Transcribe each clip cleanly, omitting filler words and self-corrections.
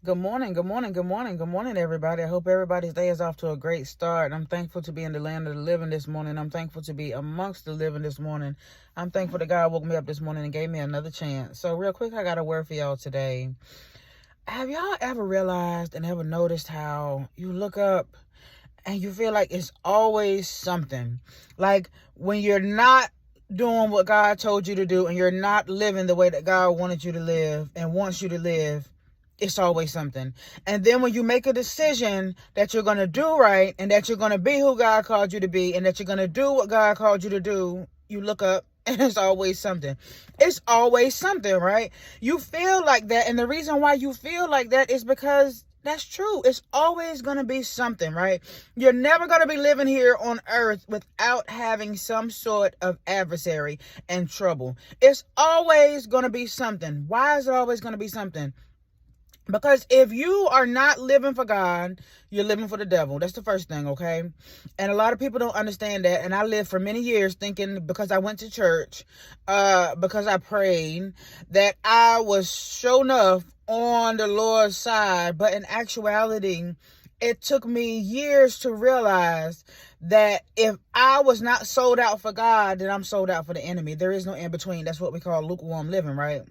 Good morning, good morning, good morning, good morning, everybody. I hope everybody's day is off to a great start. I'm thankful to be in the land of the living this morning. I'm thankful to be amongst the living this morning. I'm thankful that God woke me up this morning and gave me another chance. So real quick, I got a word for y'all today. Have y'all ever realized and ever noticed how you look up and you feel like it's always something? Like when you're not doing what God told you to do and you're not living the way that God wanted you to live and wants you to live, it's always something. And then when you make a decision that you're going to do right and that you're going to be who God called you to be and that you're going to do what God called you to do, you look up and it's always something. It's always something, right? You feel like that. And the reason why you feel like that is because that's true. It's always going to be something, right? You're never going to be living here on earth without having some sort of adversary and trouble. It's always going to be something. Why is it always going to be something? Because if you are not living for God, you're living for the devil. That's the first thing, okay? And a lot of people don't understand that. And I lived for many years thinking because I went to church, because I prayed, that I was sure enough on the Lord's side. But in actuality, it took me years to realize that if I was not sold out for God, then I'm sold out for the enemy. There is no in between. That's what we call lukewarm living, right?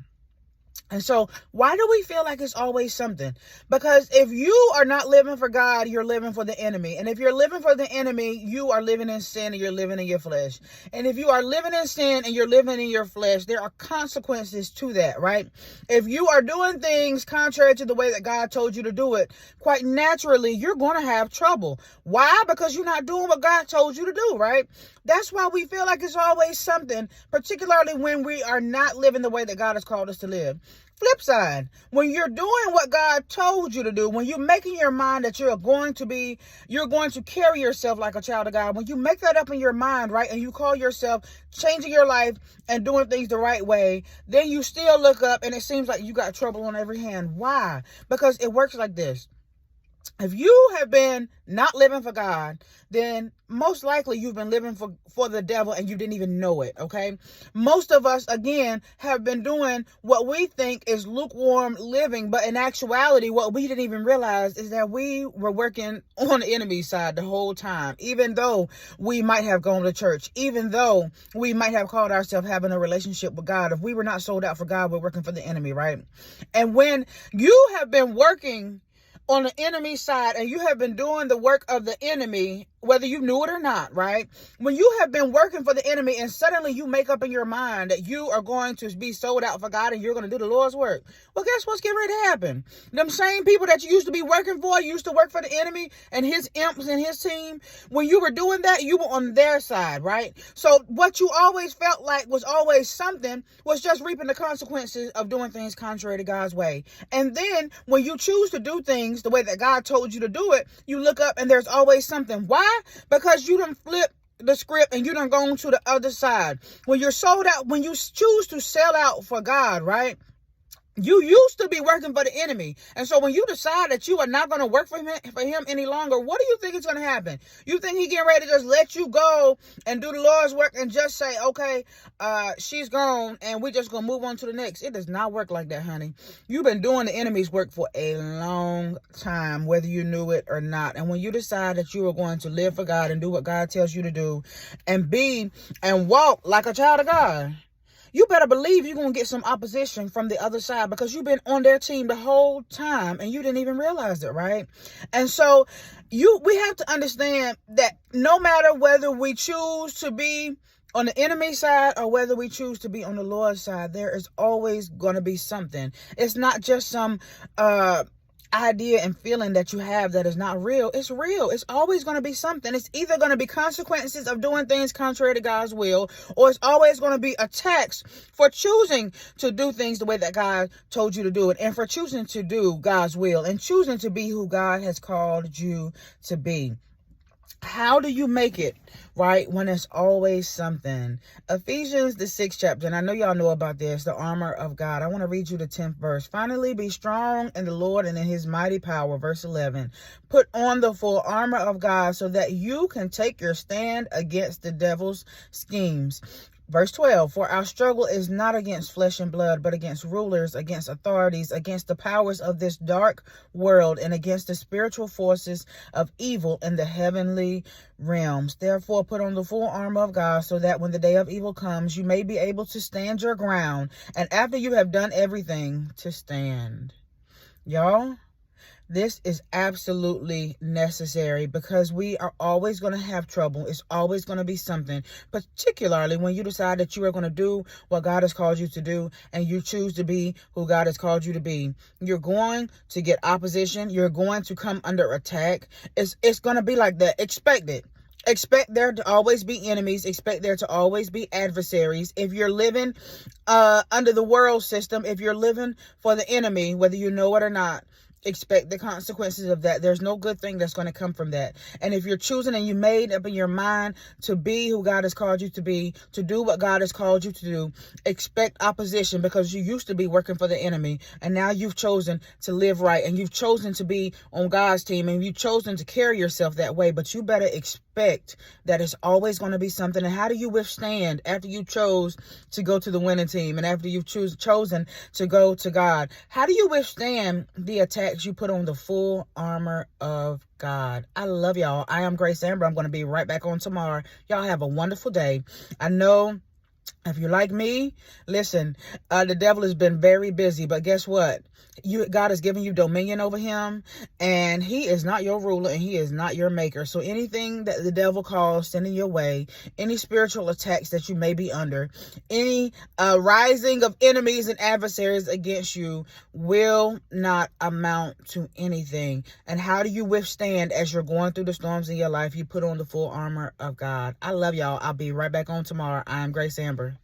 And so why do we feel like it's always something? Because if you are not living for God, you're living for the enemy. And if you're living for the enemy, you are living in sin and you're living in your flesh. And if you are living in sin and you're living in your flesh, there are consequences to that, right? If you are doing things contrary to the way that God told you to do it, quite naturally, you're going to have trouble. Why? Because you're not doing what God told you to do, right? That's why we feel like it's always something, particularly when we are not living the way that God has called us to live. Flip side, when you're doing what God told you to do, when you're making your mind that you're going to carry yourself like a child of God, when you make that up in your mind, right, and you call yourself changing your life and doing things the right way, then you still look up and it seems like you got trouble on every hand. Why? Because it works like this. If you have been not living for God, then most likely you've been living for the devil and you didn't even know it, okay? Most of us, again, have been doing what we think is lukewarm living, but in actuality, what we didn't even realize is that we were working on the enemy's side the whole time, even though we might have gone to church, even though we might have called ourselves having a relationship with God. If we were not sold out for God, we're working for the enemy, right? And when you have been working on the enemy side and you have been doing the work of the enemy, whether you knew it or not, right? When you have been working for the enemy and suddenly you make up in your mind that you are going to be sold out for God and you're going to do the Lord's work, well, guess what's getting ready to happen? Them same people that you used to be working for, used to work for the enemy and his imps and his team, when you were doing that, you were on their side, right? So what you always felt like was always something was just reaping the consequences of doing things contrary to God's way. And then when you choose to do things the way that God told you to do it, you look up and there's always something. Why? Because you done flip the script and you done gone to the other side. When you're sold out, when you choose to sell out for God, right? You used to be working for the enemy. And so when you decide that you are not going to work for him any longer, what do you think is going to happen? You think he getting ready to just let you go and do the Lord's work and just say, okay, she's gone and we're just going to move on to the next? It does not work like that, honey. You've been doing the enemy's work for a long time, whether you knew it or not. And when you decide that you are going to live for God and do what God tells you to do and be and walk like a child of God, you better believe you're going to get some opposition from the other side because you've been on their team the whole time and you didn't even realize it, right? And so we have to understand that no matter whether we choose to be on the enemy side or whether we choose to be on the Lord's side, there is always going to be something. It's not just some idea and feeling that you have that is not real. It's real. It's always going to be something. It's either going to be consequences of doing things contrary to God's will, or it's always going to be attacks for choosing to do things the way that God told you to do it, and for choosing to do God's will and choosing to be who God has called you to be. How do you make it, right, when it's always something? Ephesians, the 6th chapter, and I know y'all know about this, the armor of God. I want to read you the 10th verse. Finally, be strong in the Lord and in his mighty power. Verse 11. Put on the full armor of God so that you can take your stand against the devil's schemes. Verse 12, for our struggle is not against flesh and blood, but against rulers, against authorities, against the powers of this dark world, and against the spiritual forces of evil in the heavenly realms. Therefore, put on the full armor of God, so that when the day of evil comes, you may be able to stand your ground, and after you have done everything, to stand. Y'all, this is absolutely necessary, because we are always going to have trouble. It's always going to be something, particularly when you decide that you are going to do what God has called you to do, and you choose to be who God has called you to be. You're going to get opposition. You're going to come under attack. It's going to be like that. Expect it. Expect there to always be enemies. Expect there to always be adversaries. If you're living under the world system, if you're living for the enemy, whether you know it or not, expect the consequences of that. There's no good thing that's going to come from that. And if you're choosing and you made up in your mind to be who God has called you to be, to do what God has called you to do, expect opposition, because you used to be working for the enemy, and now you've chosen to live right, and you've chosen to be on God's team, and you've chosen to carry yourself that way. But you better expect that it's always going to be something. And how do you withstand after you chose to go to the winning team, and after you've chosen to go to God? How do you withstand the attacks you put on the full armor of God? I love y'all. I am Grace Amber. I'm going to be right back on tomorrow. Y'all have a wonderful day. I know if you're like me, listen, the devil has been very busy, but guess what? God has given you dominion over him, and he is not your ruler, and he is not your maker. So anything that the devil calls sending your way, any spiritual attacks that you may be under, any rising of enemies and adversaries against you will not amount to anything. And how do you withstand as you're going through the storms in your life? You put on the full armor of God. I love y'all. I'll be right back on tomorrow. I am Grace Amber.